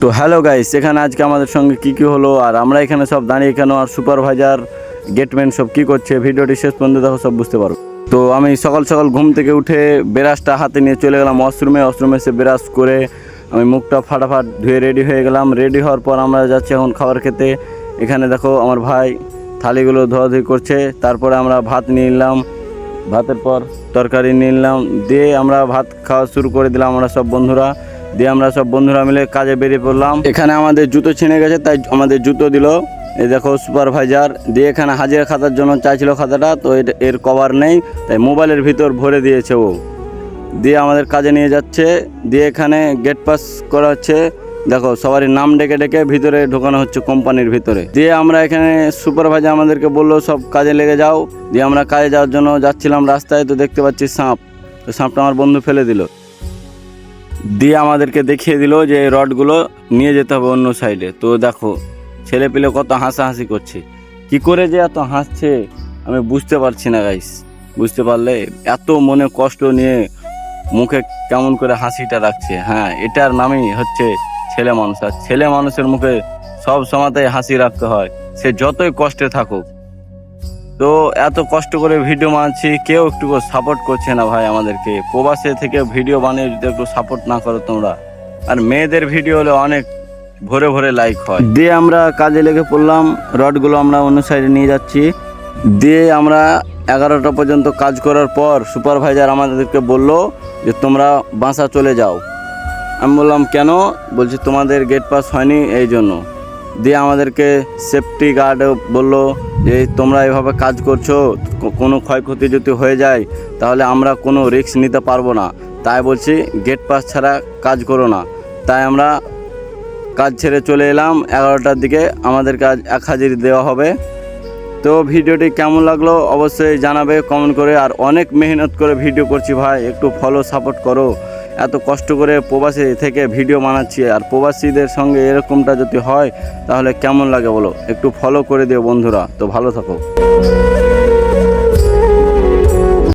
তো hello guys, এখানে আজকে আমাদের সঙ্গে কি হলো আর আমরা এখানে সব দাঁড়িয়ে কেন আর সুপারভাইজার গেটম্যান সব কি করছে, ভিডিওটি শেষ পর্যন্ত দেখো, সব বুঝতে পারো। তো আমি সকাল সকাল ঘুম থেকে উঠে ব্রাশটা হাতে নিয়ে চলে গেলাম ওয়াশরুমে এসে ব্রাশ করে আমি মুখটা ফাটাফাট ধুয়ে রেডি হয়ে গেলাম। রেডি হওয়ার পর আমরা যাচ্ছি এখন খাবার খেতে। এখানে দেখো আমার ভাই থালিগুলো ধোয়াধুয়ি করছে, তারপরে আমরা ভাত নিয়ে নিলাম, ভাতের পর তরকারি নিয়ে নিলাম, দিয়ে আমরা ভাত খাওয়া শুরু করে দিলাম আমরা সব বন্ধুরা। দিয়ে আমরা সব বন্ধুরা মিলে কাজে বেরিয়ে পড়লাম। এখানে আমাদের জুতো ছিঁড়ে গেছে, তাই আমাদের জুতো দিল, এই দেখো সুপারভাইজার। দিয়ে এখানে হাজিরা খাতার জন্য চাইছিল খাতাটা, তো এর কভার নেই, তাই মোবাইলের ভিতর ভরে দিয়েছে ও। দিয়ে আমাদের কাজে নিয়ে যাচ্ছে। দিয়ে এখানে গেট পাস করা হচ্ছে, দেখো সবারই নাম ডেকে ডেকে ভিতরে ঢোকানো হচ্ছে কোম্পানির ভিতরে। দিয়ে আমরা এখানে সুপারভাইজার আমাদেরকে বললো সব কাজে লেগে যাও। দিয়ে আমরা কাজে যাওয়ার জন্য যাচ্ছিলাম রাস্তায়, তো দেখতে পাচ্ছি সাপ, তো সাপটা আমার বন্ধু ফেলে দিল। দিয়ে আমাদেরকে দেখিয়ে দিল যে এই রডগুলো নিয়ে যেতে হবে অন্য সাইডে। তো দেখো ছেলে পেলে কত হাসাহাসি করছে, কি করে যে এত হাসছে আমি বুঝতে পারছি না গাইস। বুঝতে পারলে এত মনে কষ্ট নিয়ে মুখে কেমন করে হাসিটা রাখছে। হ্যাঁ, এটার নামই হচ্ছে ছেলে মানুষ। আর ছেলে মানুষের মুখে সব সময়তেই হাসি রাখতে হয়, সে যতই কষ্টে থাকুক। তো এত কষ্ট করে ভিডিও বানাচ্ছি, কেউ একটু সাপোর্ট করছে না ভাই আমাদেরকে। প্রবাসে থেকে ভিডিও বানিয়ে যদি একটু সাপোর্ট না করো তোমরা, আর মেয়েদের ভিডিও হলে অনেক ভরে ভরে লাইক হয়। দিয়ে আমরা কাজে লেগে পড়লাম, রডগুলো আমরা অন্য সাইডে নিয়ে যাচ্ছি। দিয়ে আমরা 11টা পর্যন্ত কাজ করার পর সুপারভাইজার আমাদেরকে বলল যে তোমরা বাসা চলে যাও। আমি বললাম কেন? বলছি তোমাদের গেট পাস হয়নি এই জন্য। দিয়ে আমাদেরকে সেফটি গার্ড বললো যে তোমরা এভাবে কাজ করছো, কোনো ক্ষয়ক্ষতি যদি হয়ে যায় তাহলে আমরা কোনো রিস্ক নিতে পারবো না, তাই বলছি গেট পাস ছাড়া কাজ করো না। তাই আমরা কাজ ছেড়ে চলে এলাম। 11টার দিকে আমাদের কাজ 1 হাজিরি দেওয়া হবে। তো ভিডিওটি কেমন লাগলো অবশ্যই জানাবে কমেন্ট করে। আর অনেক মেহনত করে ভিডিও করছি ভাই, একটু ফলো সাপোর্ট করো। এত কষ্ট করে প্রবাসী থেকে ভিডিও বানাচ্ছি, আর প্রবাসীদের সঙ্গে এরকমটা যদি হয় তাহলে কেমন লাগে বলো। একটু ফলো করে দিও বন্ধুরা। তো ভালো থাকো।